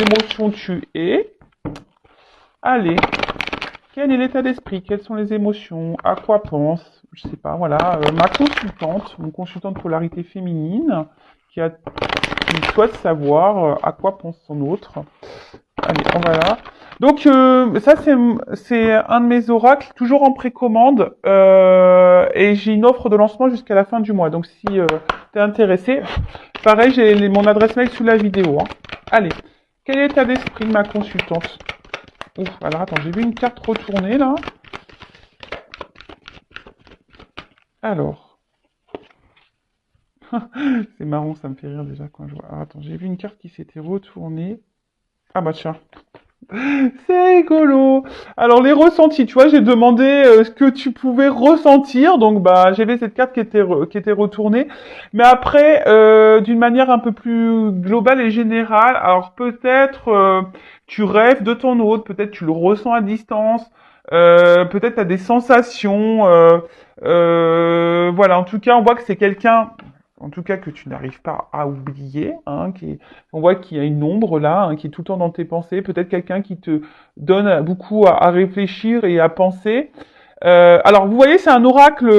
émotions tu es. Allez, quel est l'état d'esprit? Quelles sont les émotions? À quoi pense? Je sais pas, voilà, ma consultante, mon consultant de polarité féminine, qui souhaite savoir à quoi pense son autre. Allez, on va là. Donc ça c'est un de mes oracles, toujours en précommande, et j'ai une offre de lancement jusqu'à la fin du mois. Donc si t'es intéressé, pareil, j'ai mon adresse mail sous la vidéo. Hein. Allez, quel est l'état d'esprit de ma consultante? Ouf, alors attends, j'ai vu une carte retournée là. Alors, c'est marrant, ça me fait rire déjà quand je vois. Alors, attends, j'ai vu une carte qui s'était retournée. Ah bah tiens. C'est rigolo. Alors les ressentis, tu vois, j'ai demandé ce que tu pouvais ressentir, donc bah j'avais cette carte qui était retournée. Mais après, d'une manière un peu plus globale et générale, alors peut-être tu rêves de ton autre, peut-être tu le ressens à distance, peut-être tu as des sensations. Voilà, en tout cas, on voit que c'est quelqu'un. En tout cas, que tu n'arrives pas à oublier, hein, on voit qu'il y a une ombre là, hein, qui est tout le temps dans tes pensées, peut-être quelqu'un qui te donne beaucoup à réfléchir et à penser. Alors, vous voyez, c'est un oracle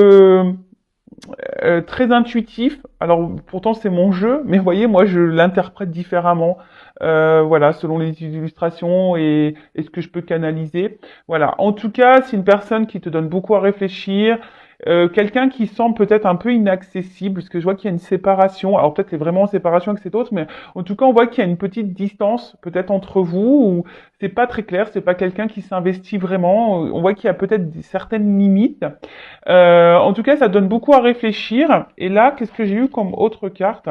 très intuitif. Alors, pourtant, c'est mon jeu, mais vous voyez, moi, je l'interprète différemment, voilà, selon les illustrations et ce que je peux canaliser. Voilà. En tout cas, c'est une personne qui te donne beaucoup à réfléchir. Quelqu'un qui semble peut-être un peu inaccessible, parce que je vois qu'il y a une séparation. Alors peut-être qu'il est vraiment en séparation avec cet autre, mais en tout cas on voit qu'il y a une petite distance peut-être entre vous, ou c'est pas très clair, c'est pas quelqu'un qui s'investit vraiment. On voit qu'il y a peut-être certaines limites. En tout cas, ça donne beaucoup à réfléchir. Et là, qu'est-ce que j'ai eu comme autre carte?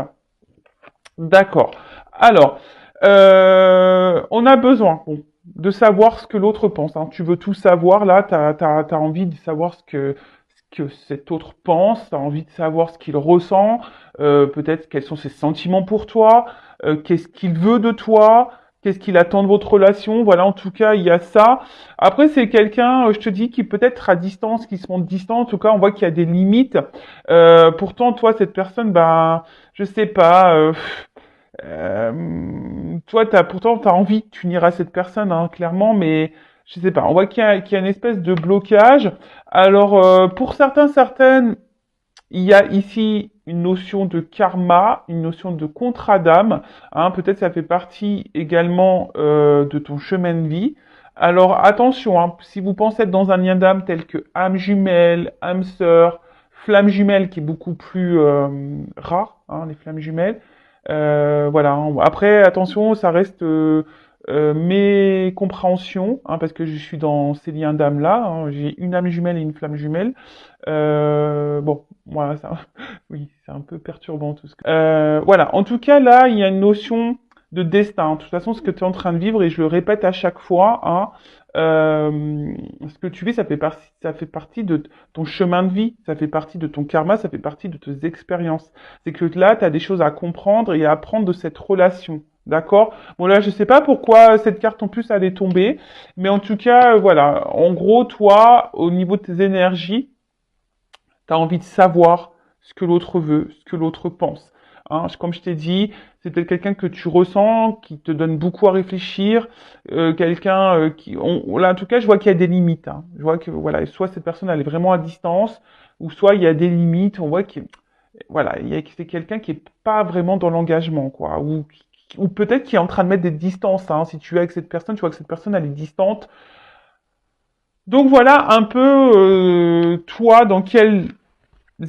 D'accord. Alors, on a besoin de savoir ce que l'autre pense. Hein. Tu veux tout savoir, là, t'as envie de savoir ce que cet autre pense, t'as envie de savoir ce qu'il ressent, peut-être quels sont ses sentiments pour toi, qu'est-ce qu'il veut de toi, qu'est-ce qu'il attend de votre relation. Voilà, en tout cas, il y a ça. Après, c'est quelqu'un, je te dis, qui peut être à distance, qui se montre distant. En tout cas, on voit qu'il y a des limites. Pourtant, toi, cette personne, ben, je sais pas. Toi, pourtant, t'as envie de t'unir à cette personne, hein, clairement, mais je sais pas. On voit qu'il y a une espèce de blocage. Alors, pour certaines, il y a ici une notion de karma, une notion de contrat d'âme. Hein, peut-être ça fait partie également de ton chemin de vie. Alors, attention, hein, si vous pensez être dans un lien d'âme tel que âme jumelle, âme sœur, flamme jumelle, qui est beaucoup plus rare, hein, les flammes jumelles. Voilà. Hein. Après, attention, ça reste mes compréhensions, hein, parce que je suis dans ces liens d'âme-là. Hein. J'ai une âme jumelle et une flamme jumelle. Bon, voilà, ça, oui, c'est un peu perturbant tout ce que... voilà. En tout cas, là, il y a une notion de destin. De toute façon, ce que tu es en train de vivre, et je le répète à chaque fois, hein, ce que tu vis, ça fait partie de ton chemin de vie, ça fait partie de ton karma, ça fait partie de tes expériences. C'est que là, tu as des choses à comprendre et à apprendre de cette relation. D'accord? Bon, là, je sais pas pourquoi cette carte en plus allait tomber, mais en tout cas, voilà. En gros, toi, au niveau de tes énergies, tu as envie de savoir ce que l'autre veut, ce que l'autre pense. Hein, comme je t'ai dit, c'est peut-être quelqu'un que tu ressens, qui te donne beaucoup à réfléchir, quelqu'un là, en tout cas, je vois qu'il y a des limites. Hein. Je vois que voilà, soit cette personne elle est vraiment à distance, ou soit il y a des limites. On voit que voilà, c'est quelqu'un qui est pas vraiment dans l'engagement, quoi, ou peut-être qui est en train de mettre des distances. Hein. Si tu es avec cette personne, tu vois que cette personne elle est distante. Donc voilà un peu toi dans quelle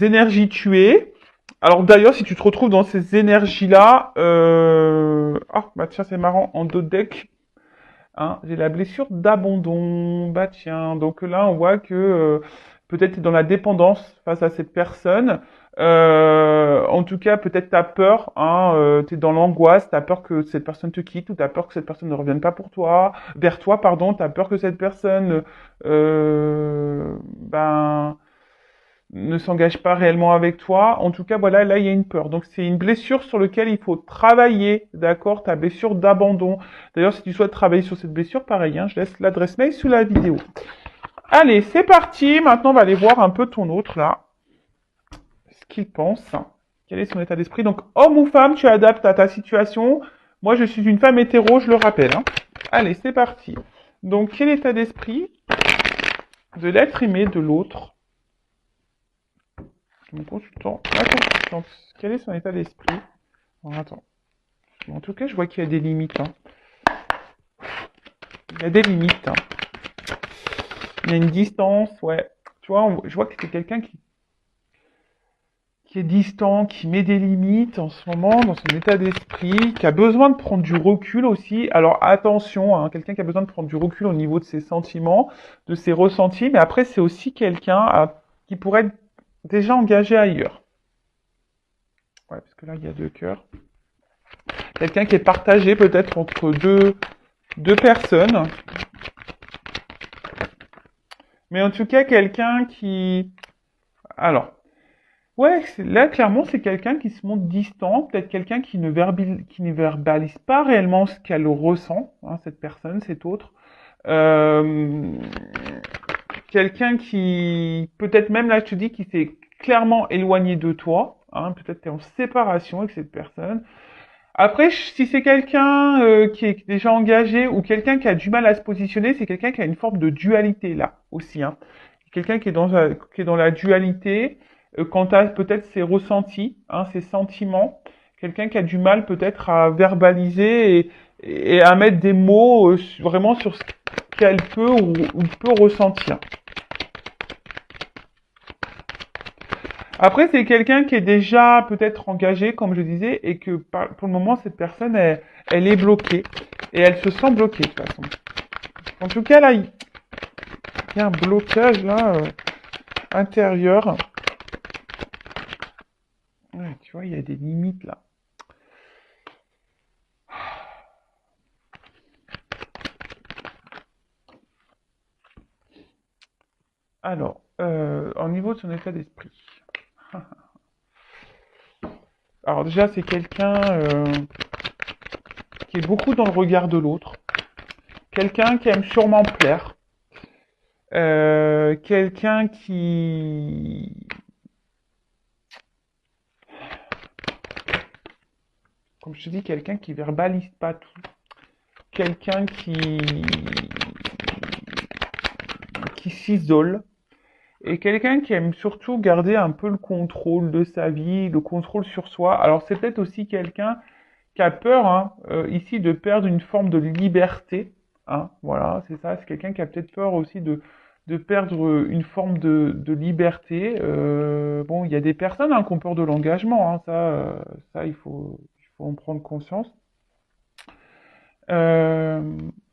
énergies tu es. Alors d'ailleurs, si tu te retrouves dans ces énergies-là, ah bah tiens, c'est marrant, en dos de deck, hein, j'ai la blessure d'abandon. Bah tiens, donc là, on voit que peut-être tu es dans la dépendance face à cette personne. En tout cas, peut-être tu as peur, hein, tu es dans l'angoisse, tu as peur que cette personne te quitte ou tu as peur que cette personne ne revienne pas pour toi, vers toi, pardon, tu as peur que cette personne ben ne s'engage pas réellement avec toi. En tout cas, voilà, là, il y a une peur. Donc, c'est une blessure sur laquelle il faut travailler, d'accord? Ta blessure d'abandon. D'ailleurs, si tu souhaites travailler sur cette blessure, pareil, hein, je laisse l'adresse mail sous la vidéo. Allez, c'est parti. Maintenant, on va aller voir un peu ton autre, là. Ce qu'il pense. Quel est son état d'esprit? Donc, homme ou femme, tu adaptes à ta situation. Moi, je suis une femme hétéro, je le rappelle. Hein. Allez, c'est parti. Donc, quel état d'esprit de l'être aimé de l'autre? Mon consultant, ma consultante, quel est son état d'esprit? Alors, attends. En tout cas, je vois qu'il y a des limites. Hein. Il y a des limites. Hein. Il y a une distance, ouais. Tu vois, je vois que c'est quelqu'un qui est distant, qui met des limites en ce moment dans son état d'esprit, qui a besoin de prendre du recul aussi. Alors attention, hein, quelqu'un qui a besoin de prendre du recul au niveau de ses sentiments, de ses ressentis, mais après c'est aussi quelqu'un qui pourrait être déjà engagé ailleurs. Ouais, parce que là il y a deux cœurs. Quelqu'un qui est partagé peut-être entre deux personnes. Mais en tout cas quelqu'un qui... Alors, ouais, là, clairement, c'est quelqu'un qui se montre distant, peut-être quelqu'un qui ne verbalise pas réellement ce qu'elle ressent, hein, cette personne, cet autre. Euh, Quelqu'un qui, peut-être même là, je te dis, qui s'est clairement éloigné de toi, hein, peut-être tu es en séparation avec cette personne. Après, si c'est quelqu'un qui est déjà engagé ou quelqu'un qui a du mal à se positionner, c'est quelqu'un qui a une forme de dualité là aussi. Hein. Quelqu'un qui est dans la dualité quant à peut-être ses ressentis, hein, ses sentiments. Quelqu'un qui a du mal peut-être à verbaliser et à mettre des mots vraiment sur ce qu'elle peut ou peut ressentir. Après, c'est quelqu'un qui est déjà peut-être engagé, comme je disais, et que pour le moment, cette personne, elle est bloquée. Et elle se sent bloquée, de toute façon. En tout cas, là, il y a un blocage, là, intérieur. Ouais, tu vois, il y a des limites, là. Alors, au niveau de son état d'esprit. Alors déjà, c'est quelqu'un qui est beaucoup dans le regard de l'autre. Quelqu'un qui aime sûrement plaire. Quelqu'un qui... Comme je te dis, quelqu'un qui verbalise pas tout. Quelqu'un qui s'isole. Et quelqu'un qui aime surtout garder un peu le contrôle de sa vie, le contrôle sur soi. Alors c'est peut-être aussi quelqu'un qui a peur hein, ici de perdre une forme de liberté. Hein, voilà, c'est ça. C'est quelqu'un qui a peut-être peur aussi de perdre une forme de liberté. Bon, il y a des personnes hein, qui ont peur de l'engagement. Hein, ça il faut en prendre conscience. Euh,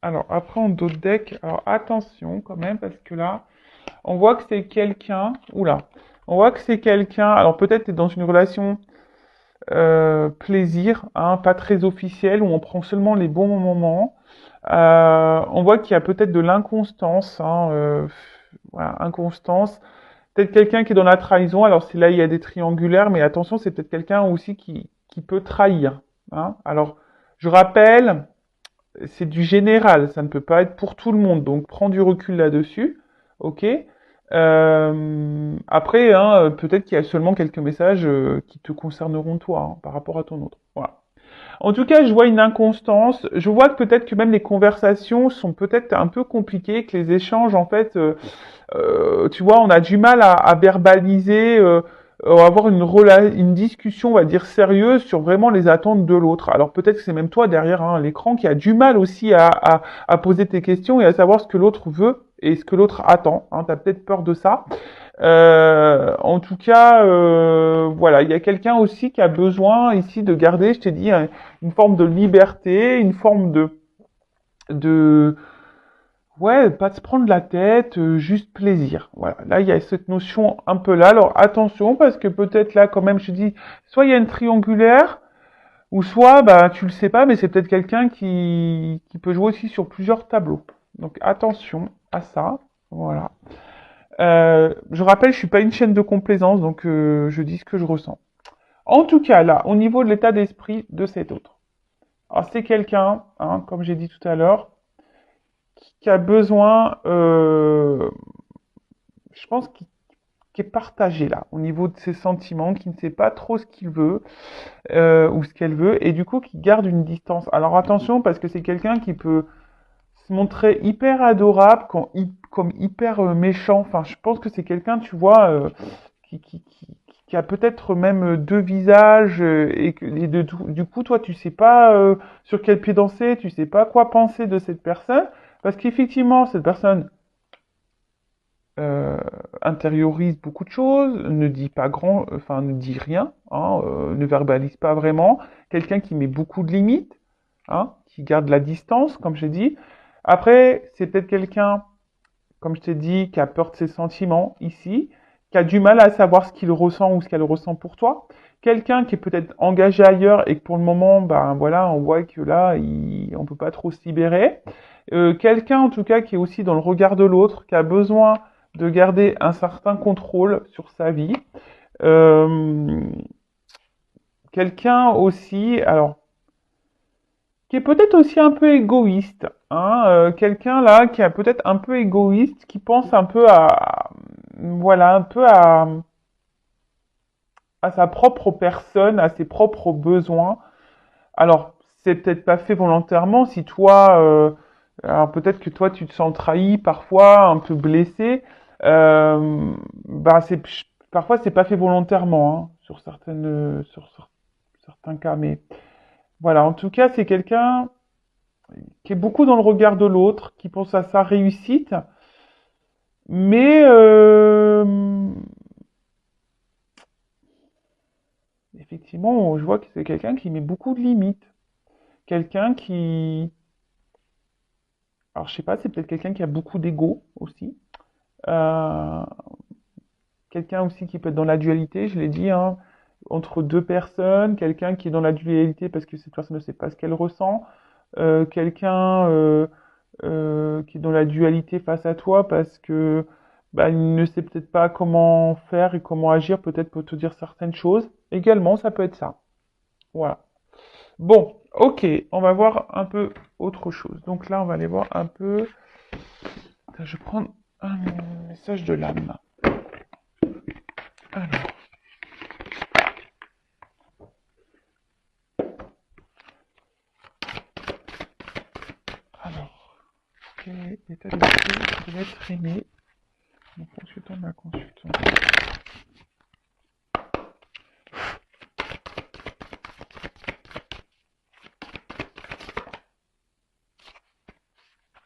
alors après en d'autres decks, alors attention quand même parce que là, on voit que c'est quelqu'un. Oula, on voit que c'est quelqu'un. Alors peut-être tu es dans une relation plaisir, hein, pas très officiel, où on prend seulement les bons moments. On voit qu'il y a peut-être de l'inconstance, hein, voilà, inconstance. Peut-être quelqu'un qui est dans la trahison. Alors c'est là il y a des triangulaires, mais attention, c'est peut-être quelqu'un aussi qui peut trahir. Hein. Alors je rappelle, c'est du général, ça ne peut pas être pour tout le monde, donc prends du recul là-dessus, ok. Après, hein, peut-être qu'il y a seulement quelques messages qui te concerneront toi hein, par rapport à ton autre. Voilà. En tout cas, je vois une inconstance. Je vois que peut-être que même les conversations sont peut-être un peu compliquées, que les échanges, en fait, tu vois, on a du mal à verbaliser, avoir une discussion, on va dire, sérieuse sur vraiment les attentes de l'autre. Alors peut-être que c'est même toi derrière hein, l'écran qui a du mal aussi à poser tes questions et à savoir ce que l'autre veut et ce que l'autre attend. Hein. Tu as peut-être peur de ça. En tout cas, voilà, il y a quelqu'un aussi qui a besoin ici de garder, je t'ai dit, une forme de liberté, une forme de ouais, pas de se prendre la tête, juste plaisir. Voilà. Là, il y a cette notion un peu là. Alors attention, parce que peut-être là, quand même, je te dis, soit il y a une triangulaire, ou soit, bah, tu le sais pas, mais c'est peut-être quelqu'un qui peut jouer aussi sur plusieurs tableaux. Donc attention à ça. Voilà. Je rappelle, je suis pas une chaîne de complaisance, donc je dis ce que je ressens. En tout cas, là, au niveau de l'état d'esprit de cet autre. Alors c'est quelqu'un, hein, comme j'ai dit tout à l'heure, qui a besoin, je pense, qui est partagé là, au niveau de ses sentiments, qui ne sait pas trop ce qu'il veut ou ce qu'elle veut, et du coup qui garde une distance. Alors attention, parce que c'est quelqu'un qui peut se montrer hyper adorable comme hyper méchant. Enfin, je pense que c'est quelqu'un, tu vois, qui a peut-être même deux visages du coup, toi, tu sais pas sur quel pied danser, tu sais pas quoi penser de cette personne, parce qu'effectivement, cette personne euh, intériorise beaucoup de choses, ne dit pas enfin ne dit rien, hein, ne verbalise pas vraiment. Quelqu'un qui met beaucoup de limites, hein, qui garde la distance, comme j'ai dit. Après, c'est peut-être quelqu'un, comme je t'ai dit, qui a peur de ses sentiments ici, qui a du mal à savoir ce qu'il ressent ou ce qu'elle ressent pour toi. Quelqu'un qui est peut-être engagé ailleurs et que pour le moment, ben voilà, on voit que là, on peut pas trop se libérer. Quelqu'un en tout cas qui est aussi dans le regard de l'autre, qui a besoin de garder un certain contrôle sur sa vie. Euh, Quelqu'un aussi, alors, qui est peut-être aussi un peu égoïste, hein, quelqu'un là qui est peut-être un peu égoïste, qui pense un peu voilà, un peu à sa propre personne, à ses propres besoins. Alors, c'est peut-être pas fait volontairement. Si toi, alors peut-être que toi tu te sens trahi parfois, un peu blessé. Bah parfois c'est pas fait volontairement hein, sur certains cas. Mais voilà, en tout cas c'est quelqu'un qui est beaucoup dans le regard de l'autre, qui pense à sa réussite, mais effectivement je vois que c'est quelqu'un qui met beaucoup de limites, quelqu'un qui alors, je sais pas, c'est peut-être quelqu'un qui a beaucoup d'ego aussi. Euh, Quelqu'un aussi qui peut être dans la dualité, je l'ai dit, hein, entre deux personnes. Quelqu'un qui est dans la dualité parce que cette personne ne sait pas ce qu'elle ressent. Quelqu'un qui est dans la dualité face à toi parce que bah, il ne sait peut-être pas comment faire et comment agir, peut-être pour te dire certaines choses. Également, ça peut être ça. Voilà. Bon, ok, on va voir un peu autre chose. Donc là, on va aller voir un peu. Attends, je vais prendre un message de l'âme. Alors, alors, quel état d'esprit de l'être aimé, mon consultant, ma consultante.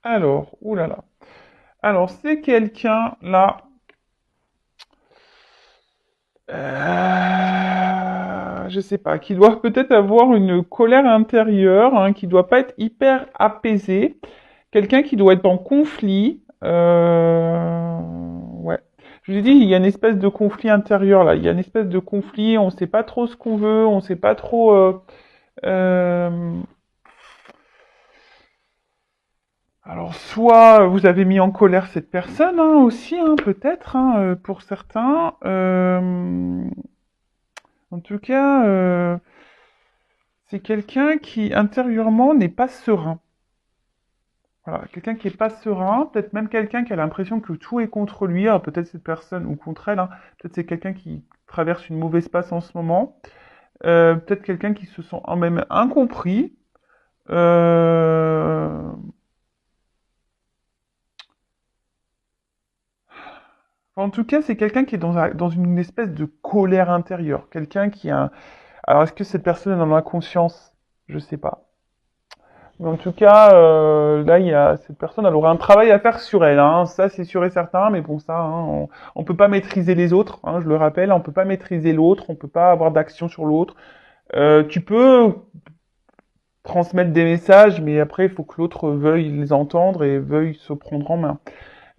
Alors, oulala. Alors, c'est quelqu'un là. Je sais pas, qui doit peut-être avoir une colère intérieure, hein, qui doit pas être hyper apaisé. Quelqu'un qui doit être en conflit. Ouais. Je vous ai dit, il y a une espèce de conflit intérieur là. Il y a une espèce de conflit, on sait pas trop ce qu'on veut, on sait pas trop. Euh, Alors, soit vous avez mis en colère cette personne hein, aussi, hein, peut-être, hein, pour certains. En tout cas, c'est quelqu'un qui intérieurement n'est pas serein. Voilà, quelqu'un qui est pas serein, peut-être même quelqu'un qui a l'impression que tout est contre lui. Alors, peut-être cette personne ou contre elle, hein, peut-être c'est quelqu'un qui traverse une mauvaise passe en ce moment. Peut-être quelqu'un qui se sent en même incompris. Euh, En tout cas, c'est quelqu'un qui est dans une espèce de colère intérieure. Quelqu'un qui a... Alors, est-ce que cette personne est dans la conscience? Je sais pas. Mais en tout cas, là, il y a cette personne, elle aurait un travail à faire sur elle. Hein. Ça, c'est sûr et certain. Mais bon, ça, hein, on peut pas maîtriser les autres. Hein, je le rappelle, on peut pas maîtriser l'autre. On peut pas avoir d'action sur l'autre. Tu peux transmettre des messages, mais après, il faut que l'autre veuille les entendre et veuille se prendre en main.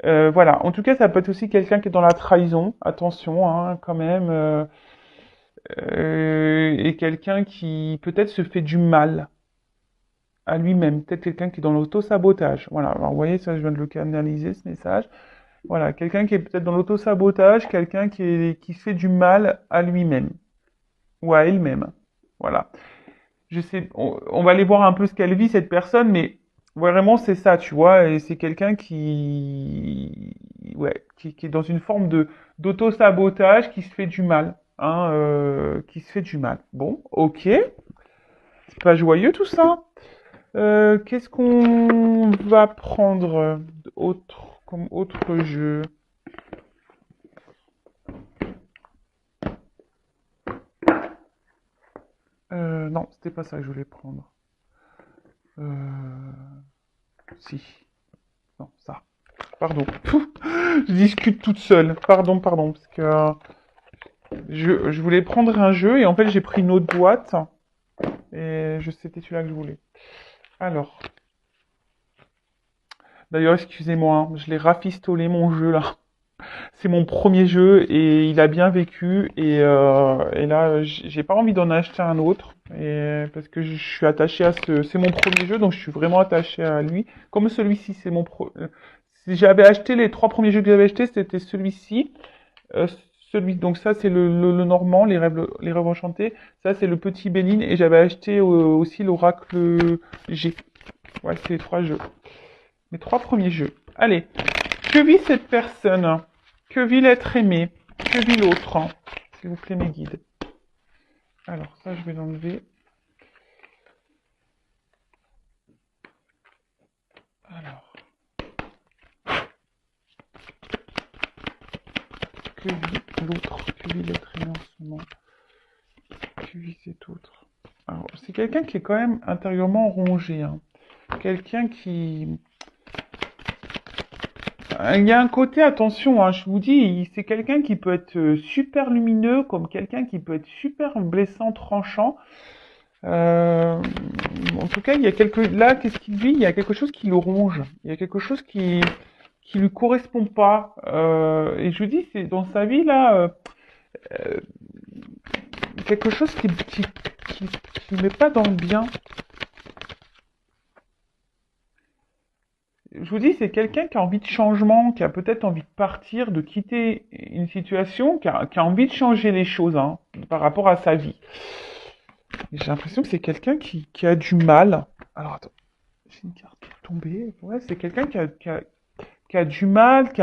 Voilà. En tout cas, ça peut être aussi quelqu'un qui est dans la trahison. Attention, hein, quand même. Et quelqu'un qui peut-être se fait du mal à lui-même. Peut-être quelqu'un qui est dans l'auto-sabotage. Voilà. Alors, vous voyez, ça, je viens de le canaliser, ce message. Voilà. Quelqu'un qui est peut-être dans l'auto-sabotage, quelqu'un qui se fait du mal à lui-même ou à elle-même. Voilà. Je sais, on va aller voir un peu ce qu'elle vit, cette personne, mais vraiment, c'est ça, tu vois. Et c'est quelqu'un ouais, qui est dans une forme de d'auto-sabotage, qui se fait du mal, hein, qui se fait du mal. Bon, ok, c'est pas joyeux tout ça. Qu'est-ce qu'on va prendre autre comme autre jeu? Non, c'était pas ça que je voulais prendre. Si, non, ça. Pardon. Je discute toute seule. Pardon, pardon, parce que je voulais prendre un jeu et en fait j'ai pris une autre boîte et c'était celui-là que je voulais. Alors, d'ailleurs, excusez-moi, hein, je l'ai rafistolé mon jeu là. C'est mon premier jeu et il a bien vécu et là j'ai pas envie d'en acheter un autre et parce que je suis attaché à c'est mon premier jeu donc je suis vraiment attaché à lui. Comme celui-ci c'est si j'avais acheté les trois premiers jeux que j'avais achetés c'était celui-ci. Euh, donc ça c'est le normand, les rêves enchantés. Ça c'est le petit Bénin et j'avais acheté aussi l'oracle G. Ouais, c'est les trois jeux. Mes trois premiers jeux. Allez, que vit cette personne? Que vit l'être aimé? Que vit l'autre? S'il vous plaît, mes guides. Alors ça je vais l'enlever. Alors, que vit l'autre? Que vit l'être aimé en ce moment? Que vit cet autre? Alors, c'est quelqu'un qui est quand même intérieurement rongé, hein. Quelqu'un qui... Il y a un côté, attention, hein, je vous dis, c'est quelqu'un qui peut être super lumineux, comme quelqu'un qui peut être super blessant, tranchant. Euh, En tout cas, il y a là, qu'est-ce qu'il vit? Il y a quelque chose qui le ronge. Il y a quelque chose qui lui correspond pas. Et je vous dis, c'est dans sa vie là, euh, quelque chose qui met pas dans le bien. Je vous dis, c'est quelqu'un qui a envie de changement, qui a peut-être envie de partir, de quitter une situation, qui a envie de changer les choses, hein, par rapport à sa vie. J'ai l'impression que c'est quelqu'un qui a du mal. Alors attends, j'ai une carte qui est tombée. Ouais, c'est quelqu'un qui a du mal, qui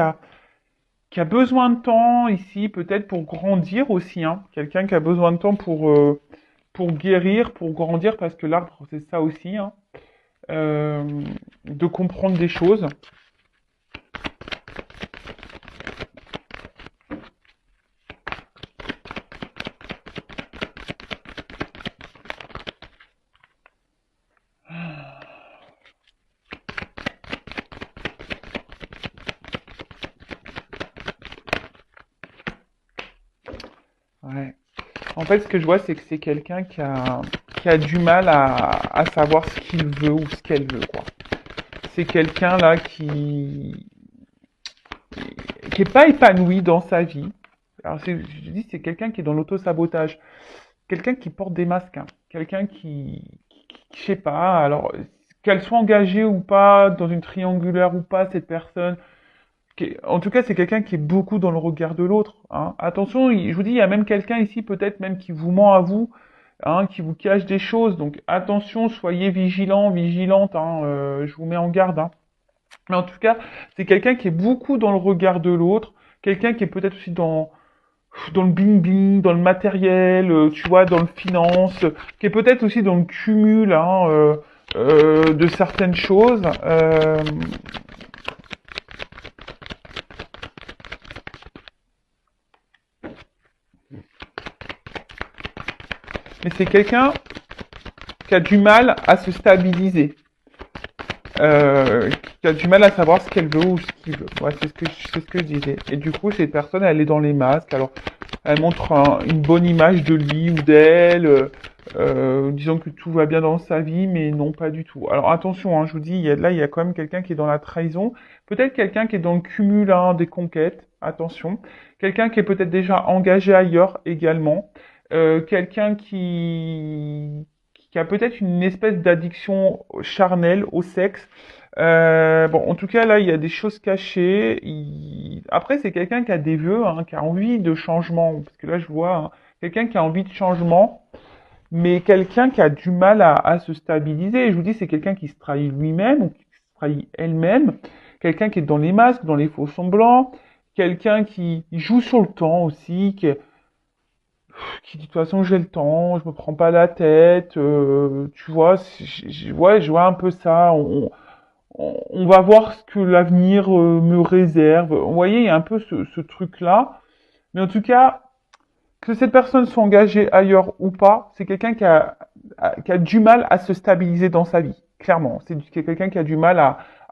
a besoin de temps ici, peut-être pour grandir aussi, hein. Quelqu'un qui a besoin de temps pour guérir, pour grandir, parce que l'arbre, c'est ça aussi, hein. Euh, de comprendre des choses. Ouais. En fait, ce que je vois, c'est que c'est quelqu'un qui a du mal à savoir ce qu'il veut ou ce qu'elle veut, quoi. C'est quelqu'un là qui est pas épanoui dans sa vie. Alors, je dis, c'est quelqu'un qui est dans l'auto-sabotage. Quelqu'un qui porte des masques, hein. Quelqu'un je sais pas, alors, qu'elle soit engagée ou pas, dans une triangulaire ou pas, cette personne, en tout cas, c'est quelqu'un qui est beaucoup dans le regard de l'autre, hein. Attention, je vous dis, il y a même quelqu'un ici, peut-être même qui vous ment à vous, hein, qui vous cache des choses. Donc, attention, soyez vigilants, vigilantes, hein, je vous mets en garde, hein. Mais en tout cas, c'est quelqu'un qui est beaucoup dans le regard de l'autre, quelqu'un qui est peut-être aussi dans le bling-bling, dans le matériel, tu vois, dans le finance, qui est peut-être aussi dans le cumul, hein, de certaines choses. Mais c'est quelqu'un qui a du mal à se stabiliser, qui a du mal à savoir ce qu'elle veut ou ce qu'il veut. Ouais, c'est ce que je disais. Et du coup, cette personne, elle est dans les masques. Alors, elle montre une bonne image de lui ou d'elle, disons que tout va bien dans sa vie, mais non, pas du tout. Alors attention, hein, je vous dis, là, il y a quand même quelqu'un qui est dans la trahison, peut-être quelqu'un qui est dans le cumul, hein, des conquêtes, attention, quelqu'un qui est peut-être déjà engagé ailleurs également, quelqu'un qui a peut-être une espèce d'addiction charnelle au sexe. Bon, en tout cas, là, il y a des choses cachées. Après, c'est quelqu'un qui a des vœux, hein, qui a envie de changement. Parce que là, je vois hein, quelqu'un qui a envie de changement, mais quelqu'un qui a du mal à se stabiliser. Et je vous dis, c'est quelqu'un qui se trahit lui-même ou qui se trahit elle-même. quelqu'un qui est dans les masques, dans les faux semblants, quelqu'un qui joue sur le temps aussi, qui dit de toute façon j'ai le temps, je me prends pas la tête, tu vois, ouais, je vois un peu ça. On va voir ce que l'avenir me réserve. Vous voyez, il y a un peu ce truc-là. Mais en tout cas, que cette personne soit engagée ailleurs ou pas, c'est quelqu'un qui a du mal à se stabiliser dans sa vie. Clairement, c'est quelqu'un qui a du mal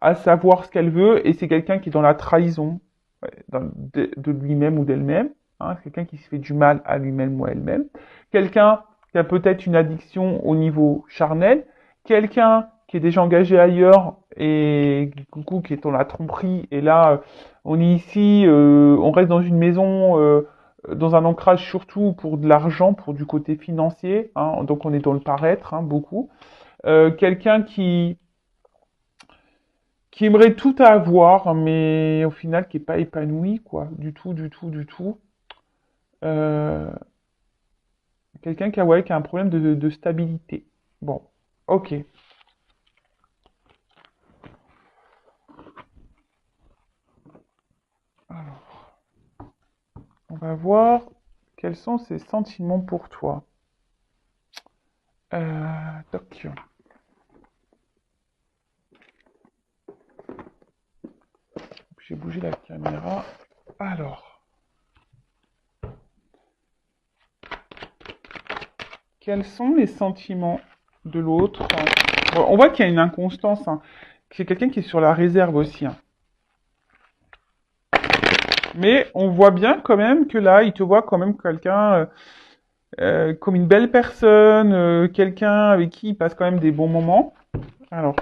à savoir ce qu'elle veut et c'est quelqu'un qui est dans la trahison ouais, de lui-même ou d'elle-même. Hein, c'est quelqu'un qui se fait du mal à lui-même ou à elle-même. Quelqu'un qui a peut-être une addiction au niveau charnel. Quelqu'un qui est déjà engagé ailleurs et coucou, qui est dans la tromperie. Et là, on est ici, on reste dans une maison. Dans un ancrage surtout pour de l'argent, pour du côté financier, hein, donc on est dans le paraître, hein, beaucoup. Quelqu'un qui aimerait tout avoir, mais au final qui est pas épanoui, quoi, du tout, du tout, du tout. Euh, quelqu'un qui a, ouais, qui a un problème de stabilité. Bon, ok. Alors, on va voir quels sont ces sentiments pour toi. Toc. J'ai bougé la caméra. Alors, quels sont les sentiments de l'autre? Bon, on voit qu'il y a une inconstance. Hein. C'est quelqu'un qui est sur la réserve aussi. Hein. Mais on voit bien quand même que là, il te voit quand même quelqu'un comme une belle personne, quelqu'un avec qui il passe quand même des bons moments. Alors,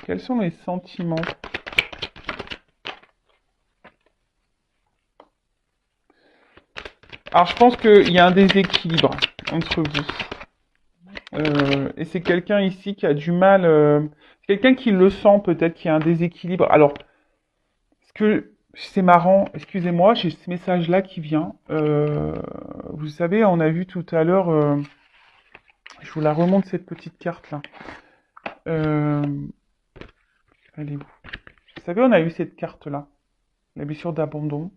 quels sont les sentiments? Alors, je pense qu'il y a un déséquilibre entre vous. Et c'est quelqu'un ici qui a du mal. C'est quelqu'un qui le sent peut-être qu'il y a un déséquilibre. Alors, ce que c'est marrant, excusez-moi, j'ai ce message-là qui vient. Vous savez, on a vu tout à l'heure. Je vous la remonte cette petite carte-là. Euh, elle est où? Vous savez, on a eu cette carte-là, la blessure d'abandon.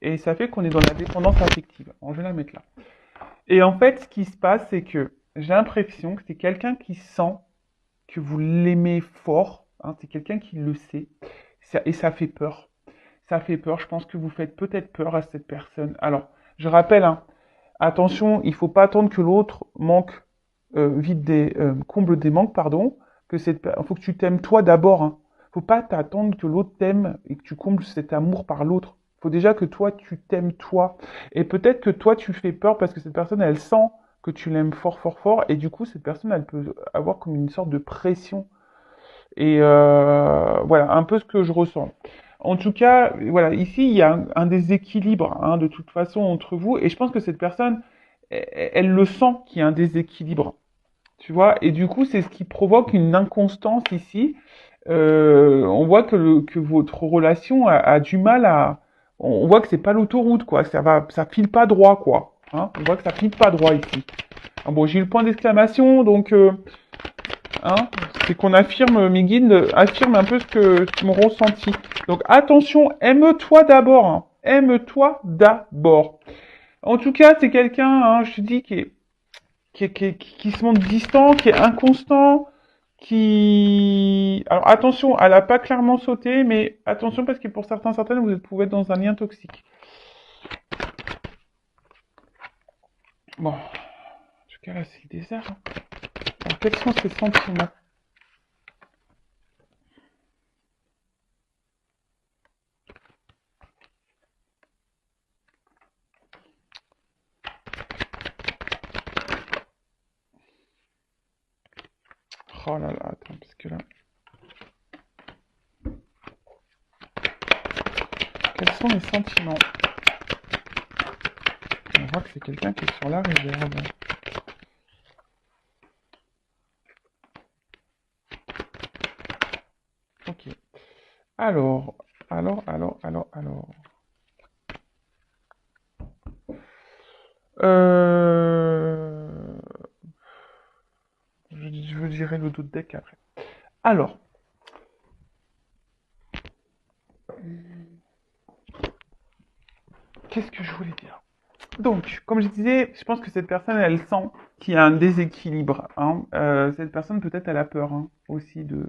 Et ça fait qu'on est dans la dépendance affective. Alors, je vais la mettre là. Et en fait, ce qui se passe, c'est que j'ai l'impression que c'est quelqu'un qui sent que vous l'aimez fort. Hein, c'est quelqu'un qui le sait. Et ça fait peur. Ça fait peur. Je pense que vous faites peut-être peur à cette personne. Alors, je rappelle, hein, attention, il ne faut pas attendre que l'autre manque, comble des manques, pardon. Il faut que tu t'aimes toi d'abord. Hein. Faut pas t'attendre que l'autre t'aime et que tu combles cet amour par l'autre. Faut déjà que toi, tu t'aimes toi. Et peut-être que toi, tu fais peur parce que cette personne, elle sent que tu l'aimes fort, fort, fort. Et du coup, cette personne, elle peut avoir comme une sorte de pression. Et voilà, un peu ce que je ressens. En tout cas, voilà, ici, il y a un déséquilibre, hein, de toute façon, entre vous. Et je pense que cette personne, elle le sent qu'il y a un déséquilibre. Tu vois, et du coup, c'est ce qui provoque une inconstance ici. On voit que votre relation a du mal à. On voit que c'est pas l'autoroute, quoi. Ça file pas droit, quoi. Hein, on voit que ça file pas droit ici. Ah bon, j'ai eu le point d'exclamation, donc hein, c'est qu'on affirme, mes guides affirment un peu mon ressenti. Donc attention, aime-toi d'abord. Hein. Aime-toi d'abord. En tout cas, c'est quelqu'un, hein, je te dis, qui se montre distant, qui est inconstant, qui... Alors attention, elle n'a pas clairement sauté, mais attention parce que pour certaines, pouvez être dans un lien toxique. Bon, en tout cas là, c'est le désert. Hein. Alors quels sont ses sentiments? Oh là là, attends, parce que là... Quels sont les sentiments? On voit que c'est quelqu'un qui est sur la réserve. Ok. Alors, alors. Euh... Je j'irai le dos de deck après. Alors, qu'est-ce que je voulais dire? Donc, comme je disais, je pense que cette personne, elle sent qu'il y a un déséquilibre. Hein. Cette personne, peut-être, elle a peur hein, aussi de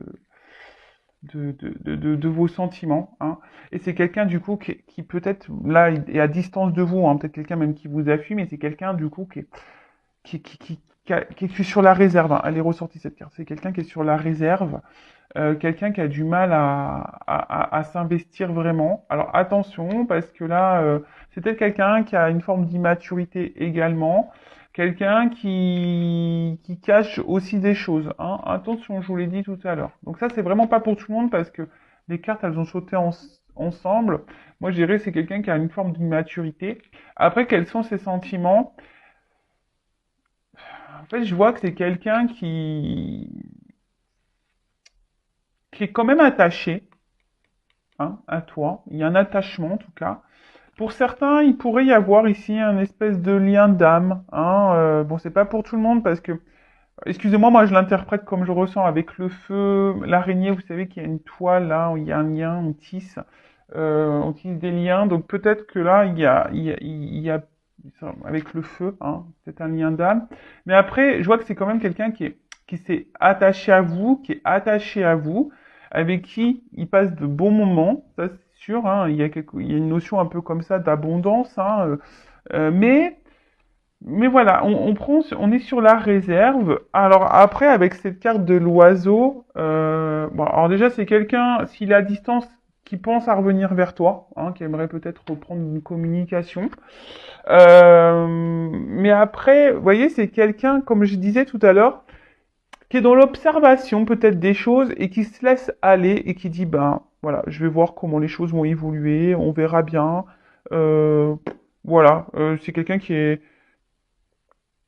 vos sentiments. Hein. Et c'est quelqu'un, du coup, qui peut-être, là, est à distance de vous. Hein. Peut-être quelqu'un même qui vous appuie, mais c'est quelqu'un, du coup, qui est sur la réserve. Hein. Elle est ressortie, cette carte. C'est quelqu'un qui est sur la réserve. Quelqu'un qui a du mal à s'investir vraiment. Alors attention, parce que là, c'est peut-être quelqu'un qui a une forme d'immaturité également, quelqu'un qui cache aussi des choses. Hein. Attention, je vous l'ai dit tout à l'heure. Donc ça, c'est vraiment pas pour tout le monde parce que les cartes, elles ont sauté ensemble. Moi, je dirais que c'est quelqu'un qui a une forme d'immaturité. Après, quels sont ses sentiments? En fait, je vois que c'est quelqu'un qui est quand même attaché hein, à toi. Il y a un attachement en tout cas. Pour certains, il pourrait y avoir ici un espèce de lien d'âme. Hein. Bon, c'est pas pour tout le monde parce que, excusez-moi, moi je l'interprète comme je ressens avec le feu, l'araignée. Vous savez qu'il y a une toile là où il y a un lien, on tisse des liens. Donc peut-être que là il y a avec le feu, hein, c'est un lien d'âme. Mais après, je vois que c'est quand même quelqu'un qui s'est attaché à vous, qui est attaché à vous, avec qui il passe de bons moments, ça c'est sûr. Hein, il y a une notion un peu comme ça d'abondance, hein, mais voilà, on est sur la réserve. Alors après, avec cette carte de l'oiseau, bon, alors déjà c'est quelqu'un, s'il est à distance, qui pense à revenir vers toi, hein, qui aimerait peut-être reprendre une communication. Mais après, vous voyez, c'est quelqu'un, comme je disais tout à l'heure, qui est dans l'observation peut-être des choses et qui se laisse aller et qui dit, ben voilà, je vais voir comment les choses vont évoluer, on verra bien. Euh, voilà, c'est quelqu'un qui est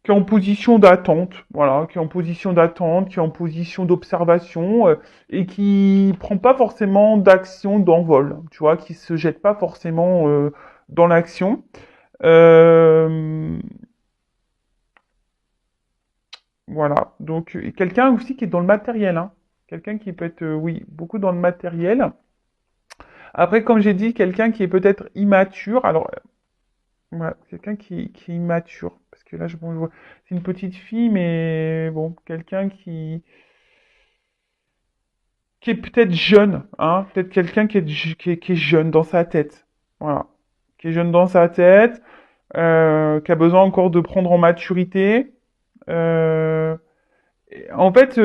en position d'attente, voilà, qui est en position d'attente, qui est en position d'observation et qui prend pas forcément d'action d'envol, tu vois, qui se jette pas forcément dans l'action. Euh, Voilà. Donc, et quelqu'un aussi qui est dans le matériel, hein. Quelqu'un qui peut être, oui, beaucoup dans le matériel. Après, comme j'ai dit, quelqu'un qui est peut-être immature. Alors, voilà, quelqu'un qui est immature. Parce que là, bon, je vois, c'est une petite fille, mais bon, quelqu'un qui est peut-être jeune, hein. Peut-être quelqu'un qui est jeune dans sa tête. Voilà. Qui est jeune dans sa tête, qui a besoin encore de prendre en maturité. En fait,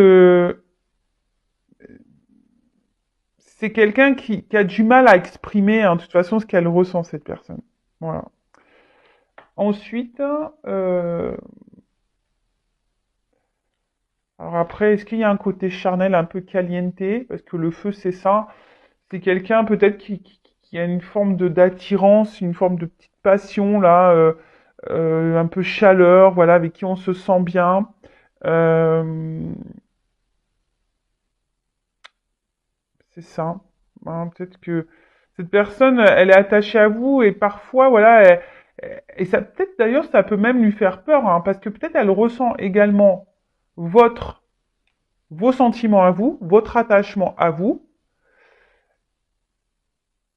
c'est quelqu'un qui a du mal à exprimer, hein, de toute façon, ce qu'elle ressent, cette personne. Voilà. Ensuite, alors après, est-ce qu'il y a un côté charnel un peu caliente? Parce que le feu, c'est ça. C'est quelqu'un peut-être qui a une forme de d'attirance, une forme de petite passion, là, un peu chaleur, voilà, avec qui on se sent bien. Euh, c'est ça. Hein, peut-être que cette personne, elle est attachée à vous et parfois, voilà, et ça peut-être d'ailleurs, ça peut même lui faire peur, hein, parce que peut-être elle ressent également votre, vos sentiments à vous, votre attachement à vous,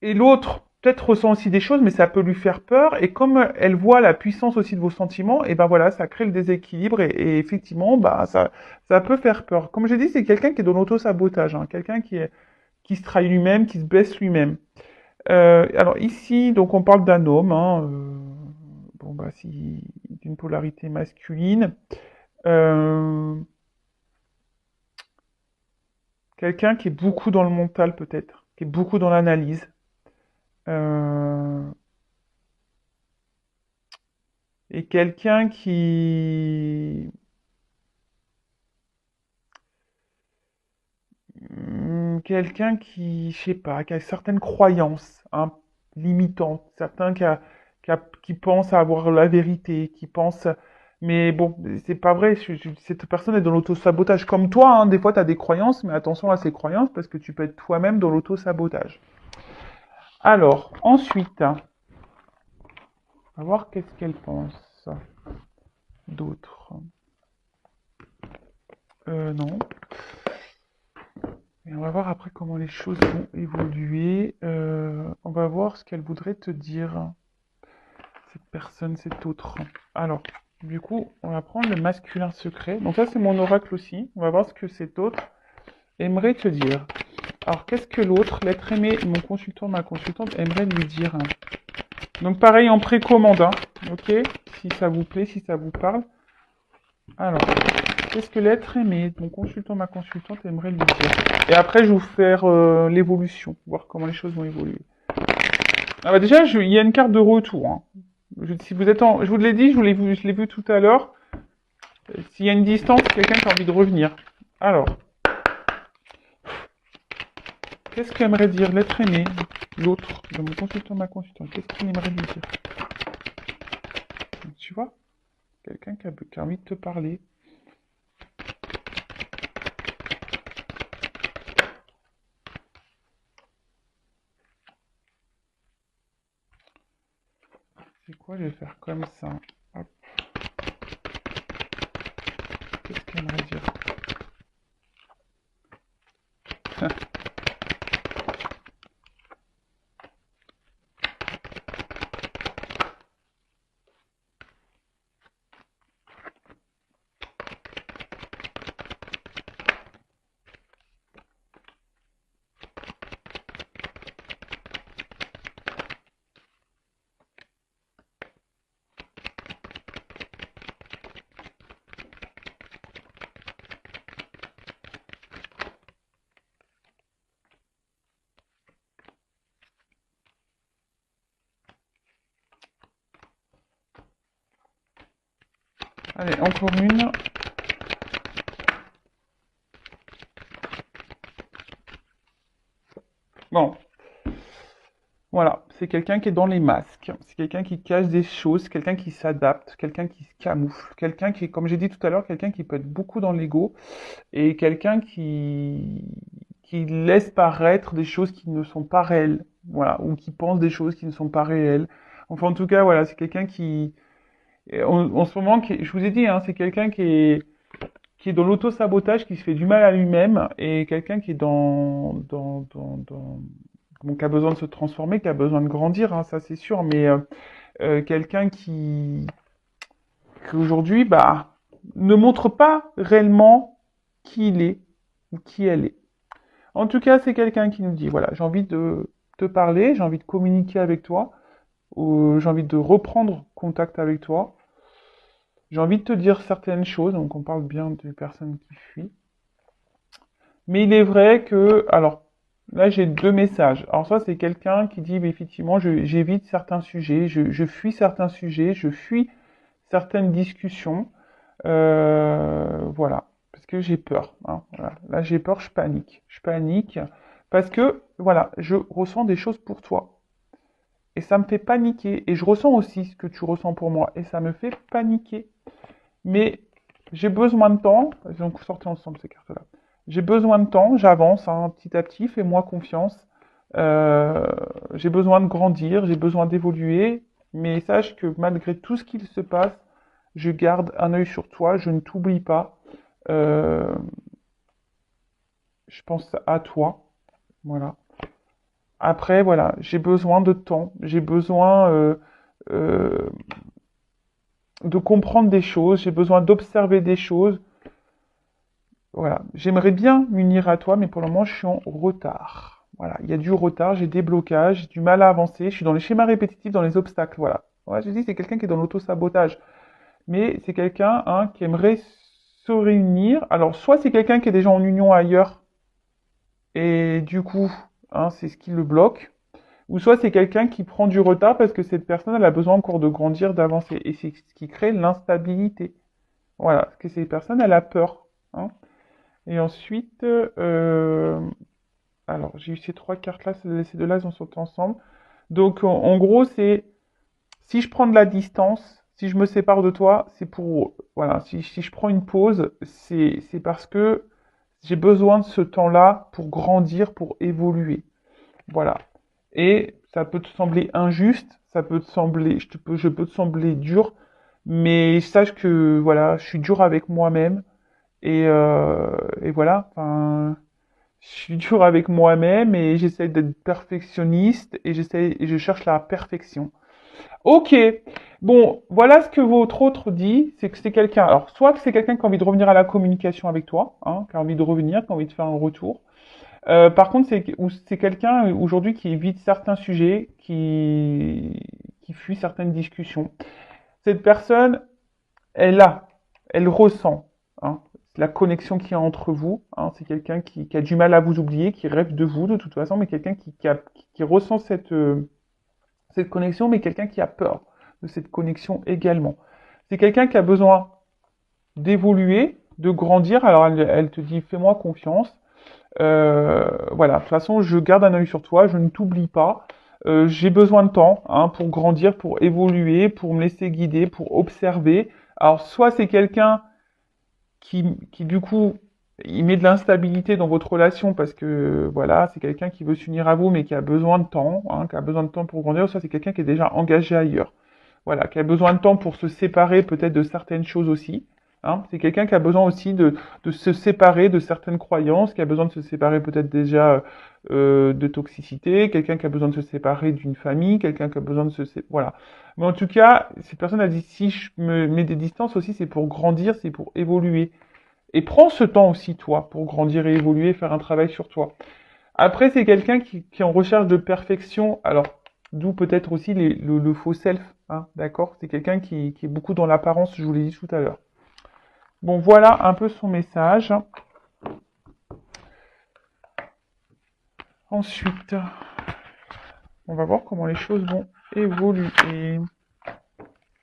et l'autre peut-être ressent aussi des choses, mais ça peut lui faire peur. Et comme elle voit la puissance aussi de vos sentiments, et ben voilà, ça crée le déséquilibre et effectivement, bah ça peut faire peur. Comme j'ai dit, c'est quelqu'un qui est dans l'auto-sabotage, hein, quelqu'un qui se trahit lui-même, qui se blesse lui-même. Alors ici, donc on parle d'un homme, hein, bon bah si d'une polarité masculine, euh, quelqu'un qui est beaucoup dans le mental peut-être, qui est beaucoup dans l'analyse, euh, et quelqu'un qui, je sais pas, qui a certaines croyances hein, limitantes, certains qui pensent avoir la vérité, qui pensent, mais bon, c'est pas vrai. Cette personne est dans l'auto-sabotage comme toi. Hein, des fois, tu as des croyances, mais attention à ces croyances parce que tu peux être toi-même dans l'auto-sabotage. Alors, ensuite, on va voir qu'est-ce qu'elle pense d'autre. Non. Et on va voir après comment les choses vont évoluer. On va voir ce qu'elle voudrait te dire, cette personne, cet autre. Alors, du coup, on va prendre le masculin secret. Donc ça, c'est mon oracle aussi. On va voir ce que cet autre aimerait te dire. Alors, qu'est-ce que l'autre, l'être aimé, mon consultant, ma consultante, aimerait lui dire? Donc, pareil en précommande, hein. Ok? Si ça vous plaît, si ça vous parle. Alors, qu'est-ce que l'être aimé, mon consultant, ma consultante aimerait lui dire? Et après, je vais vous faire l'évolution, voir comment les choses vont évoluer. Ah bah déjà, il y a une carte de retour, hein. Si vous êtes je vous l'ai dit, je l'ai vu tout à l'heure. S'il y a une distance, quelqu'un qui a envie de revenir. Alors, qu'est-ce qu'aimerait dire l'être aimé, l'autre, de mon consultant, ma consultante? Qu'est-ce qu'il aimerait lui dire? Tu vois? Quelqu'un qui a envie de te parler. C'est quoi? Je vais faire comme ça. Hop. Qu'est-ce qu'il aimerait dire? Allez, encore une. Bon, voilà, c'est quelqu'un qui est dans les masques, c'est quelqu'un qui cache des choses, quelqu'un qui s'adapte, quelqu'un qui se camoufle, quelqu'un qui, comme j'ai dit tout à l'heure, quelqu'un qui peut être beaucoup dans l'ego et quelqu'un qui laisse paraître des choses qui ne sont pas réelles, voilà, ou qui pense des choses qui ne sont pas réelles. Enfin, en tout cas, voilà, c'est quelqu'un qui, en ce moment, je vous ai dit, hein, c'est quelqu'un qui est dans l'auto-sabotage, qui se fait du mal à lui-même, et quelqu'un qui est bon, qui a besoin de se transformer, qui a besoin de grandir, hein, ça c'est sûr, mais quelqu'un qui aujourd'hui, bah, ne montre pas réellement qui il est ou qui elle est. En tout cas, c'est quelqu'un qui nous dit, voilà, j'ai envie de te parler, j'ai envie de communiquer avec toi, ou j'ai envie de reprendre contact avec toi, j'ai envie de te dire certaines choses, donc on parle bien d'une personne qui fuit. Mais il est vrai que, alors, là j'ai deux messages. Alors soit c'est quelqu'un qui dit, effectivement, j'évite certains sujets, je fuis certains sujets, je fuis certaines discussions. Voilà, parce que j'ai peur, hein, voilà. Là j'ai peur, je panique. Je panique parce que, voilà, je ressens des choses pour toi. Et ça me fait paniquer. Et je ressens aussi ce que tu ressens pour moi. Et ça me fait paniquer. Mais j'ai besoin de temps. Donc, sortez ensemble ces cartes-là. J'ai besoin de temps, j'avance, hein, petit à petit, fais-moi confiance. Euh, j'ai besoin de grandir, j'ai besoin d'évoluer. Mais sache que malgré tout ce qu'il se passe, je garde un œil sur toi, je ne t'oublie pas. Euh, je pense à toi. Voilà. Après, voilà, j'ai besoin de temps, j'ai besoin euh, de comprendre des choses, j'ai besoin d'observer des choses. Voilà, j'aimerais bien m'unir à toi, mais pour le moment, je suis en retard. Voilà, il y a du retard, j'ai des blocages, j'ai du mal à avancer, je suis dans les schémas répétitifs, dans les obstacles. Voilà. Ouais, je dis, c'est quelqu'un qui est dans l'auto-sabotage, mais c'est quelqu'un, hein, qui aimerait se réunir. Alors, soit c'est quelqu'un qui est déjà en union ailleurs, et du coup, hein, c'est ce qui le bloque. Ou soit c'est quelqu'un qui prend du retard parce que cette personne elle a besoin encore de grandir, d'avancer. Et c'est ce qui crée l'instabilité. Voilà, parce que cette personne elle a peur, hein. Et ensuite, alors j'ai eu ces trois cartes-là, ces deux-là, ils sont ensemble. Donc en gros, c'est si je prends de la distance, si je me sépare de toi, c'est pour, voilà, si je prends une pause, c'est parce que j'ai besoin de ce temps-là pour grandir, pour évoluer. Voilà. Et ça peut te sembler injuste, ça peut te sembler, je peux te sembler dur, mais sache que voilà, je suis dur avec moi-même Et voilà, enfin, je suis dur avec moi-même et j'essaie d'être perfectionniste et je cherche la perfection. Ok, bon, voilà ce que votre autre dit, c'est que c'est quelqu'un, alors soit que c'est quelqu'un qui a envie de revenir à la communication avec toi, hein, qui a envie de revenir, qui a envie de faire un retour. Par contre, c'est quelqu'un aujourd'hui qui évite certains sujets, qui fuit certaines discussions. Cette personne, elle ressent, hein, la connexion qu'il y a entre vous. Hein, c'est quelqu'un qui a du mal à vous oublier, qui rêve de vous de toute façon, mais quelqu'un qui ressent cette connexion, mais quelqu'un qui a peur de cette connexion également. C'est quelqu'un qui a besoin d'évoluer, de grandir. Alors elle te dit fais-moi confiance. Voilà, de toute façon, je garde un œil sur toi, je ne t'oublie pas. J'ai besoin de temps hein, pour grandir, pour évoluer, pour me laisser guider, pour observer. Alors, soit c'est quelqu'un qui du coup, il met de l'instabilité dans votre relation parce que, voilà, c'est quelqu'un qui veut s'unir à vous, mais qui a besoin de temps, hein, qui a besoin de temps pour grandir. Soit c'est quelqu'un qui est déjà engagé ailleurs. Voilà, qui a besoin de temps pour se séparer peut-être de certaines choses aussi. Hein. C'est quelqu'un qui a besoin aussi de se séparer de certaines croyances, qui a besoin de se séparer peut-être déjà de toxicité, quelqu'un qui a besoin de se séparer d'une famille, quelqu'un qui a besoin de se séparer... Voilà. Mais en tout cas, cette personne a dit, si je me mets des distances aussi, c'est pour grandir, c'est pour évoluer. Et prends ce temps aussi, toi, pour grandir et évoluer, faire un travail sur toi. Après, c'est quelqu'un qui est en recherche de perfection. Alors, d'où peut-être aussi le faux self. Hein, d'accord. C'est quelqu'un qui est beaucoup dans l'apparence, je vous l'ai dit tout à l'heure. Bon, voilà un peu son message. Ensuite, on va voir comment les choses vont évoluer.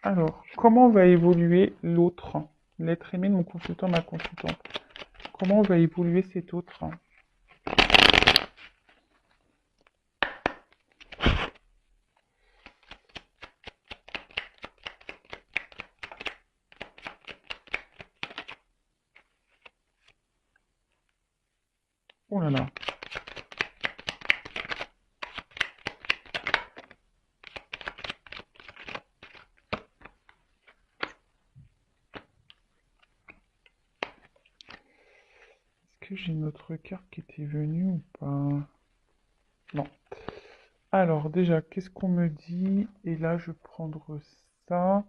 Alors, comment va évoluer l'autre? L'être aimé de mon consultant, ma consultante. Comment va évoluer cet autre? Oh là là. Est-ce que j'ai une autre carte qui était venue ou pas? Non. Alors, déjà, qu'est-ce qu'on me dit? Et là, je vais prendre ça.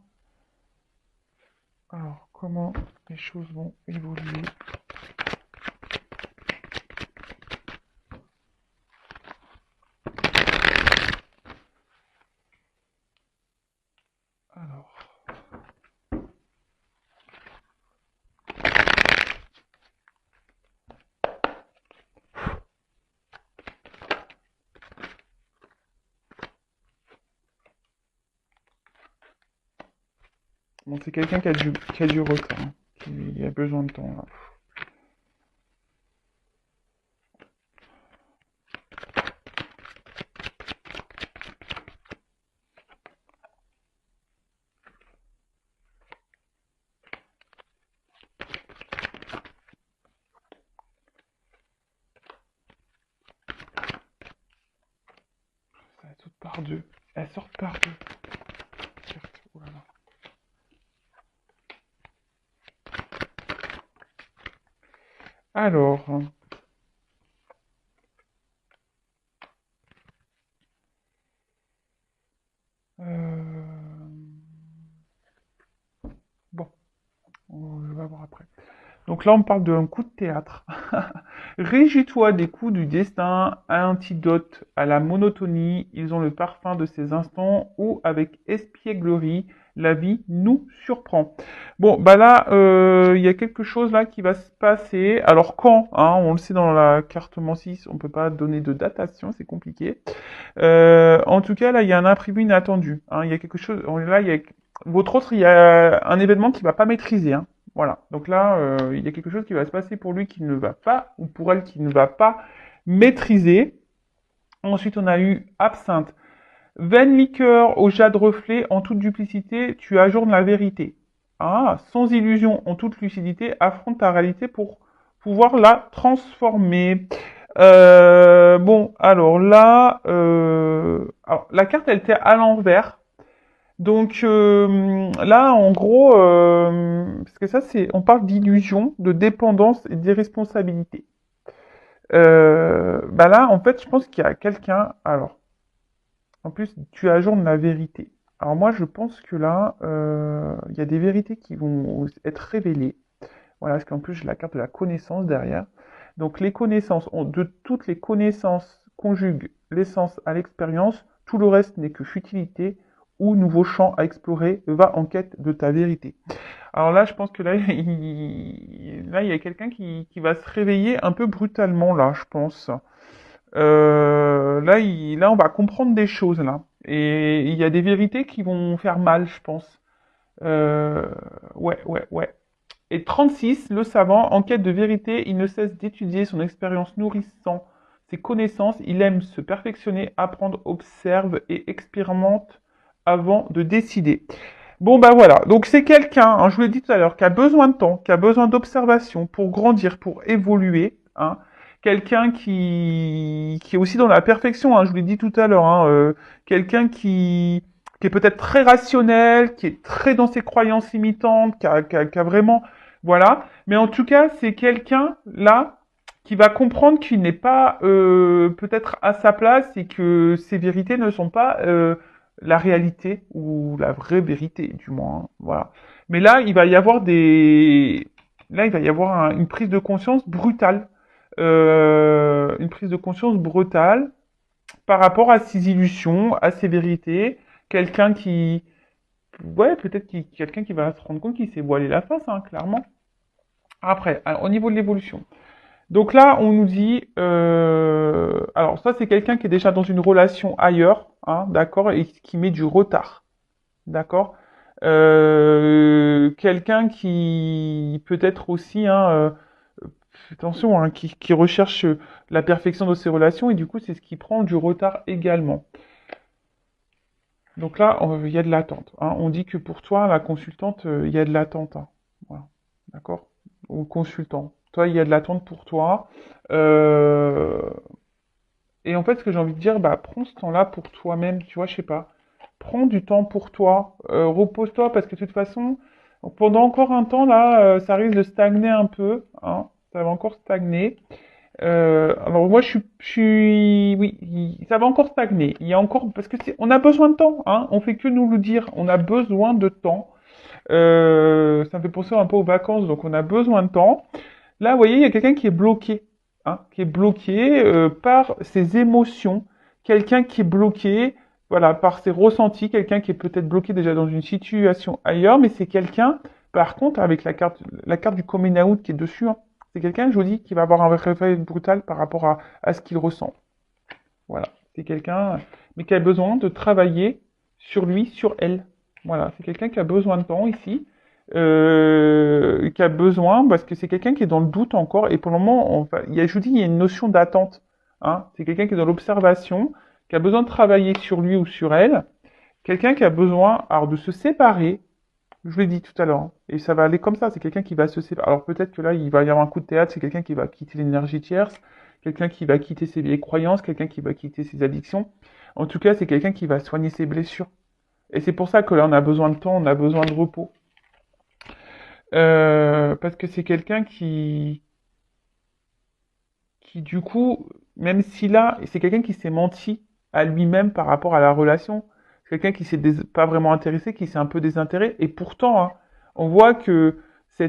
Alors, comment les choses vont évoluer? Alors, bon, c'est quelqu'un qui a du retard, hein, qui a besoin de temps, là. Ça va toutes par deux. Elles sortent par deux. Certes, oh là là. Alors, bon, je vais voir après. Donc là, on parle d'un coup de théâtre. Régis-toi des coups du destin, antidote à la monotonie, ils ont le parfum de ces instants où, avec espièglerie, la vie nous surprend. Bon, bah là, il y a quelque chose là qui va se passer. Alors quand, hein, on le sait dans la carte Mancis, on peut pas donner de datation, c'est compliqué. En tout cas, là, il y a un imprévu inattendu. Hein, il y a quelque chose. Là, il y a votre autre, il y a un événement qui va pas maîtriser. Hein. Voilà. Donc là, il y a quelque chose qui va se passer pour lui qui ne va pas, ou pour elle qui ne va pas maîtriser. Ensuite, on a eu absinthe. Vaine liqueur au jade reflet, en toute duplicité, tu ajournes la vérité. Ah, sans illusion, en toute lucidité, affronte ta réalité pour pouvoir la transformer. Bon, alors là, alors, la carte, elle était à l'envers. Donc là, en gros, parce que ça, on parle d'illusion, de dépendance et d'irresponsabilité. Bah là, en fait, je pense qu'il y a quelqu'un. Alors, en plus, tu ajoutes la vérité. Alors moi, je pense que là, il y a des vérités qui vont être révélées. Voilà, parce qu'en plus, j'ai la carte de la connaissance derrière. Donc les connaissances, de toutes les connaissances conjuguent l'essence à l'expérience, tout le reste n'est que futilité ou nouveau champ à explorer, va en quête de ta vérité. Alors là, je pense que là, là, il y a quelqu'un qui va se réveiller un peu brutalement, là, je pense. Là, là, on va comprendre des choses, là. Et il y a des vérités qui vont faire mal, je pense. Euh, ouais. Et 36, le savant, en quête de vérité, il ne cesse d'étudier son expérience nourrissant ses connaissances, il aime se perfectionner, apprendre, observe et expérimente avant de décider. Bon ben voilà, donc c'est quelqu'un, hein, je vous l'ai dit tout à l'heure, qui a besoin de temps, qui a besoin d'observation pour grandir, pour évoluer, hein. Quelqu'un qui est aussi dans la perfection, hein, je vous l'ai dit tout à l'heure, hein, quelqu'un qui est peut-être très rationnel, qui est très dans ses croyances limitantes, qui a vraiment, voilà. Mais en tout cas, c'est quelqu'un là qui va comprendre qu'il n'est pas peut-être à sa place et que ses vérités ne sont pas la réalité ou la vraie vérité, du moins. Hein, voilà. Mais là, il va y avoir là, il va y avoir une prise de conscience brutale, une prise de conscience brutale par rapport à ses illusions, à ses vérités. Quelqu'un ouais, peut-être quelqu'un qui va se rendre compte qu'il s'est voilé la face, hein, clairement. Après, alors, au niveau de l'évolution. Donc là, on nous dit, alors ça c'est quelqu'un qui est déjà dans une relation ailleurs, hein, d'accord, et qui met du retard, d'accord. Quelqu'un qui peut-être aussi, hein, attention, hein, qui recherche la perfection de ses relations et du coup c'est ce qui prend du retard également. Donc là, il y a de l'attente. Hein. On dit que pour toi, la consultante, il y a de l'attente. Hein. Voilà, d'accord. Ou consultant. Toi, il y a de l'attente pour toi. Euh, Et en fait, ce que j'ai envie de dire, bah, prends ce temps-là pour toi-même, tu vois, je sais pas. Prends du temps pour toi, repose-toi, parce que de toute façon, pendant encore un temps, là, ça risque de stagner un peu, hein, ça va encore stagner. Alors moi, oui, ça va encore stagner. Il y a encore, parce que on a besoin de temps, hein, on fait que nous le dire, on a besoin de temps. Ça me fait penser un peu aux vacances, donc on a besoin de temps. Là, vous voyez, il y a quelqu'un qui est bloqué, hein, qui est bloqué par ses émotions, quelqu'un qui est bloqué, voilà, par ses ressentis, quelqu'un qui est peut-être bloqué déjà dans une situation ailleurs, mais c'est quelqu'un, par contre, avec la carte du coming out qui est dessus, hein, c'est quelqu'un, je vous dis, qui va avoir un réveil brutal par rapport à ce qu'il ressent. Voilà, c'est quelqu'un, mais qui a besoin de travailler sur lui, sur elle. Voilà, c'est quelqu'un qui a besoin de temps ici, qui a besoin, parce que c'est quelqu'un qui est dans le doute encore, et pour le moment, je vous dis, il y a une notion d'attente. Hein. C'est quelqu'un qui est dans l'observation, qui a besoin de travailler sur lui ou sur elle, quelqu'un qui a besoin alors, de se séparer, je vous l'ai dit tout à l'heure, hein, et ça va aller comme ça, c'est quelqu'un qui va se séparer. Alors peut-être que là, il va y avoir un coup de théâtre, c'est quelqu'un qui va quitter l'énergie tierce, quelqu'un qui va quitter ses vieilles croyances, quelqu'un qui va quitter ses addictions. En tout cas, c'est quelqu'un qui va soigner ses blessures. Et c'est pour ça que là, on a besoin de temps, on a besoin de repos. Parce que c'est quelqu'un qui du coup, même si là, c'est quelqu'un qui s'est menti à lui-même par rapport à la relation. C'est quelqu'un qui s'est pas vraiment intéressé, qui s'est un peu désintéressé. Et pourtant, hein, on voit que vous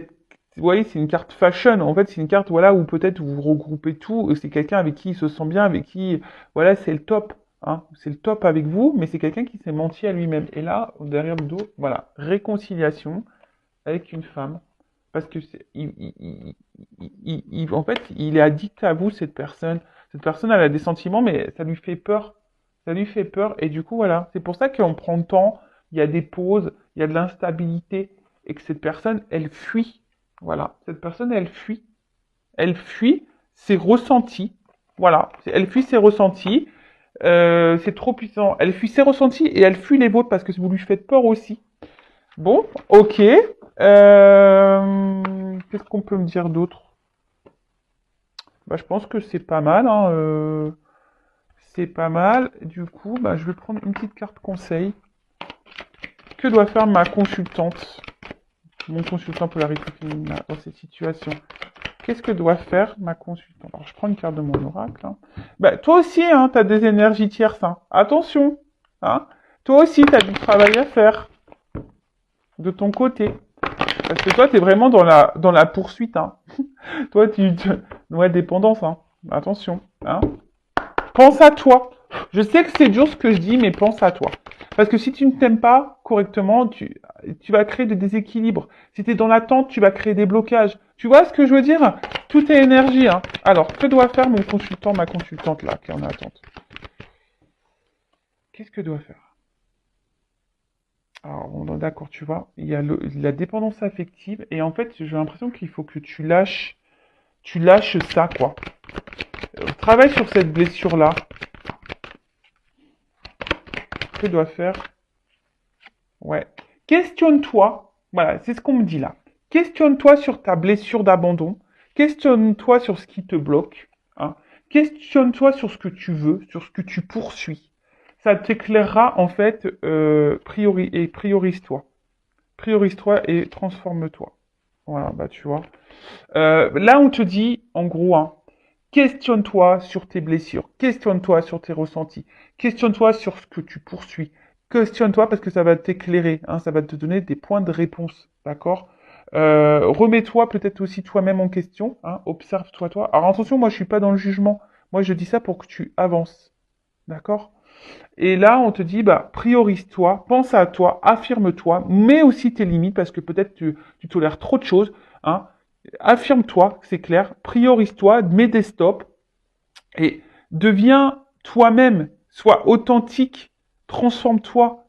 voyez, c'est une carte fashion. En fait, c'est une carte, voilà, où peut-être vous regroupez tout. Et c'est quelqu'un avec qui il se sent bien, avec qui, voilà, c'est le top. Hein. C'est le top avec vous, mais c'est quelqu'un qui s'est menti à lui-même. Et là, derrière le dos, voilà, réconciliation avec une femme. Parce que en fait, il est addict à vous, cette personne. Cette personne, elle a des sentiments, mais ça lui fait peur. Ça lui fait peur. Et du coup, voilà. C'est pour ça qu'on prend le temps. Il y a des pauses, il y a de l'instabilité. Et que cette personne, elle fuit. Voilà. Cette personne, elle fuit. Elle fuit ses ressentis. Voilà. Elle fuit ses ressentis. C'est trop puissant. Elle fuit ses ressentis et elle fuit les vôtres parce que vous lui faites peur aussi. Bon, ok. Qu'est-ce qu'on peut me dire d'autre? Bah, je pense que c'est pas mal. Hein, c'est pas mal. Du coup, bah, je vais prendre une petite carte conseil. Que doit faire ma consultante, mon consultant polarité féminine dans cette situation? Qu'est-ce que doit faire ma consultante? Alors, je prends une carte de mon oracle. Hein. Bah, toi aussi, hein, tu as des énergies tierces. Hein. Attention. Hein. Toi aussi, tu as du travail à faire de ton côté. Parce que toi, tu es vraiment dans la poursuite. Hein. Toi, ouais, dépendance. Hein. Attention. Hein. Pense à toi. Je sais que c'est dur ce que je dis, mais pense à toi. Parce que si tu ne t'aimes pas correctement, tu vas créer des déséquilibres. Si tu es dans l'attente, tu vas créer des blocages. Tu vois ce que je veux dire? Tout est énergie. Hein. Alors, que doit faire mon consultant, ma consultante là, qui est en attente? Qu'est-ce que doit faire? Alors, on est d'accord, tu vois, il y a la dépendance affective, et en fait, j'ai l'impression qu'il faut que tu lâches ça, quoi. Travaille sur cette blessure-là. Que doit faire? Ouais. Questionne-toi. Voilà, c'est ce qu'on me dit là. Questionne-toi sur ta blessure d'abandon. Questionne-toi sur ce qui te bloque. Hein. Questionne-toi sur ce que tu veux, sur ce que tu poursuis. Ça t'éclairera en fait, priorise-toi. Priorise-toi et transforme-toi. Voilà, bah tu vois. Là, on te dit, en gros, hein, questionne-toi sur tes blessures, questionne-toi sur tes ressentis, questionne-toi sur ce que tu poursuis, questionne-toi parce que ça va t'éclairer, hein, ça va te donner des points de réponse, d'accord? Remets-toi peut-être aussi toi-même en question, hein, observe-toi toi. Alors attention, moi je suis pas dans le jugement, moi je dis ça pour que tu avances, d'accord? Et là, on te dit, bah, priorise-toi, pense à toi, affirme-toi, mets aussi tes limites parce que peut-être tu tolères trop de choses, hein. Affirme-toi, c'est clair, priorise-toi, mets des stops et deviens toi-même, sois authentique, transforme-toi,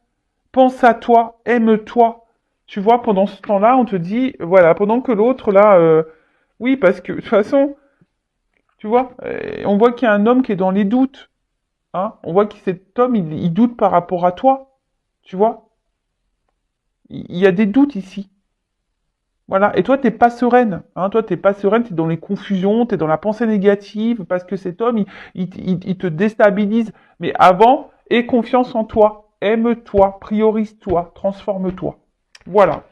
pense à toi, aime-toi. Tu vois, pendant ce temps-là, on te dit, voilà, pendant que l'autre, là, oui, parce que de toute façon, tu vois, on voit qu'il y a un homme qui est dans les doutes. Hein, on voit que cet homme, il doute par rapport à toi. Tu vois? Il y a des doutes ici. Voilà. Et toi, t'es pas sereine. Hein, toi, t'es pas sereine, t'es dans les confusions, t'es dans la pensée négative, parce que cet homme, il te déstabilise. Mais avant, aie confiance en toi. Aime-toi, priorise-toi, transforme-toi. Voilà.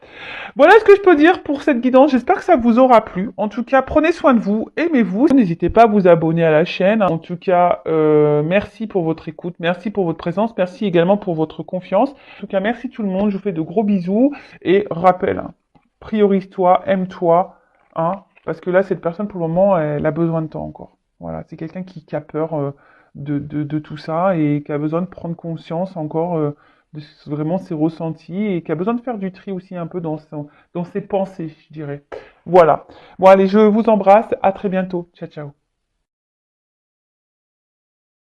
Voilà ce que je peux dire pour cette guidance. J'espère que ça vous aura plu. En tout cas, prenez soin de vous, aimez-vous. N'hésitez pas à vous abonner à la chaîne. En tout cas, merci pour votre écoute, merci pour votre présence, merci également pour votre confiance. En tout cas, merci tout le monde. Je vous fais de gros bisous et rappel, hein, priorise-toi, aime-toi, hein, parce que là, cette personne, pour le moment, elle a besoin de temps encore. Voilà, c'est quelqu'un qui a peur de tout ça et qui a besoin de prendre conscience encore de vraiment ses ressentis et qui a besoin de faire du tri aussi un peu dans ses pensées, je dirais. Voilà. Bon, allez, je vous embrasse. À très bientôt. Ciao, ciao.